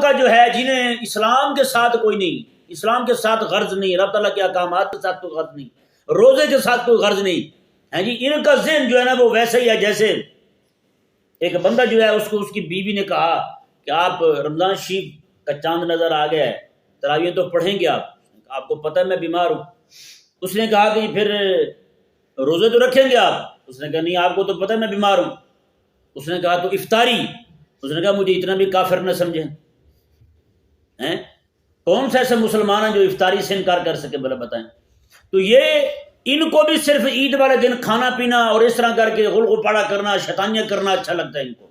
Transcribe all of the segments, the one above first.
طبقہ جو ہے جنہیں اسلام کے ساتھ کوئی نہیں، اسلام کے ساتھ غرض نہیں، رب تعالیٰ کے احکامات کے ساتھ کوئی غرض نہیں، روزے کے ساتھ کوئی غرض نہیں ہے جی، ان کا ذہن جو ہے نا وہ ویسا ہی ہے جیسے ایک بندہ جو ہے اس کو اس کی بیوی نے کہا کہ آپ رمضان شریف کا چاند نظر آ گیا ہے، تراویح تو پڑھیں گے آپ کو پتہ ہے میں بیمار ہوں۔ اس نے کہا کہ پھر روزے تو رکھیں گے آپ؟ اس نے کہا نہیں، آپ کو تو پتہ ہے میں بیمار ہوں۔ اس نے کہا تو افطاری؟ اس نے کہا مجھے اتنا بھی کافر نہ سمجھیں، ہیں کون سا ایسا مسلمان ہے جو افطاری سے انکار کر سکے، بھلا بتائیں۔ تو یہ ان کو بھی صرف عید والے دن کھانا پینا اور اس طرح کر کے غل غپاڑا کرنا، شیطانیاں کرنا اچھا لگتا ہے ان کو،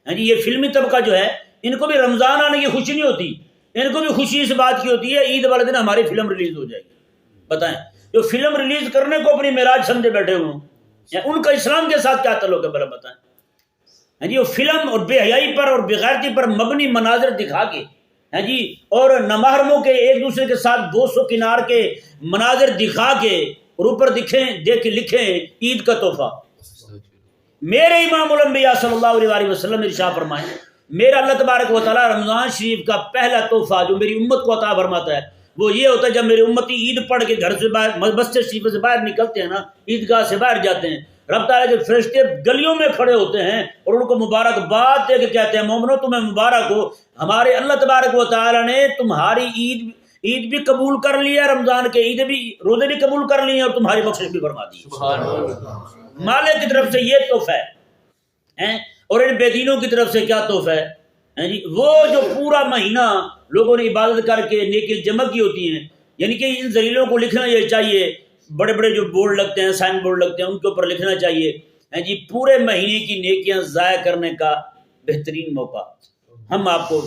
ہیں جی۔ یہ فلمی طبقہ جو ہے ان کو بھی رمضان آنے کی خوشی نہیں ہوتی، ان کو بھی خوشی اس بات کی ہوتی ہے عید والے دن ہماری فلم ریلیز ہو جائے گی۔ بتائیں، جو فلم ریلیز کرنے کو اپنی معراج سمجھے بیٹھے ہوئے ہیں، ان کا اسلام کے ساتھ کیا تعلق ہے، بھلا بتائیں۔ ہیں جی، وہ فلم اور بے حیائی پر اور بغیرتی پر مبنی مناظر دکھا کے، ہیں جی، اور نامحرموں کے ایک دوسرے کے ساتھ دوست و کنار کے مناظر دکھا کے اور اوپر لکھیں عید کا تحفہ۔ میرے امام الانبیاء صلی اللہ علیہ وسلم ارشاد فرمائیں، میرا اللہ تبارک و تعالیٰ رمضان شریف کا پہلا تحفہ جو میری امت کو عطا فرماتا ہے وہ یہ ہوتا ہے جب میری امتی عید پڑھ کے گھر سے باہر، مسجد شریف سے باہر نکلتے ہیں نا، عیدگاہ سے باہر جاتے ہیں، رب تعالیٰ کے فرشتے گلیوں میں کھڑے ہوتے ہیں اور ان کو مبارکباد دے کے کہتے ہیں مومنو تمہیں مبارک ہو، ہمارے اللہ تبارک و تعالیٰ نے تمہاری عید بھی قبول کر لیا، رمضان کے روزے بھی قبول کر لیے اور تمہاری بخشش بھی فرما دی۔ مالک کی طرف سے یہ تحفہ ہے، اور ان بے دینوں کی طرف سے کیا تحفہ ہے جی؟ وہ جو پورا مہینہ لوگوں نے عبادت کر کے نیکی جمع کی ہوتی ہیں، یعنی کہ ان ذلیلوں کو لکھنا یہ چاہیے، بڑے بڑے جو بورڈ لگتے ہیں، سائن بورڈ لگتے ہیں، ان کے اوپر لکھنا چاہیے ہیں جی پورے مہینے کی نیکیاں ضائع کرنے کا بہترین موقع ہم آپ کو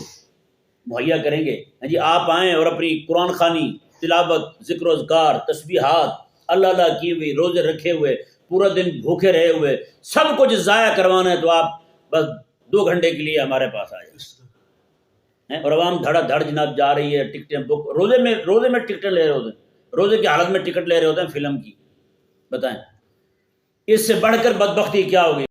مہیا کریں گے۔ ہیں جی، آپ آئیں اور اپنی قرآن خوانی، تلاوت، ذکر و اذکار، تسبیحات، اللہ اللہ کی ہوئی، روزے رکھے ہوئے، پورا دن بھوکے رہے ہوئے، سب کچھ ضائع کروانا ہے تو آپ بس 2 گھنٹے کے لیے ہمارے پاس آ جائیں۔ اور عوام دھڑا دھڑ جناب جا رہی ہے، ٹکٹیں بک، روزے میں ٹکٹیں لے رہے ہوتے ہیں، روزے کی حالت میں ٹکٹ لے رہے ہوتے ہیں فلم کی۔ بتائیں اس سے بڑھ کر بدبختی کیا ہوگی؟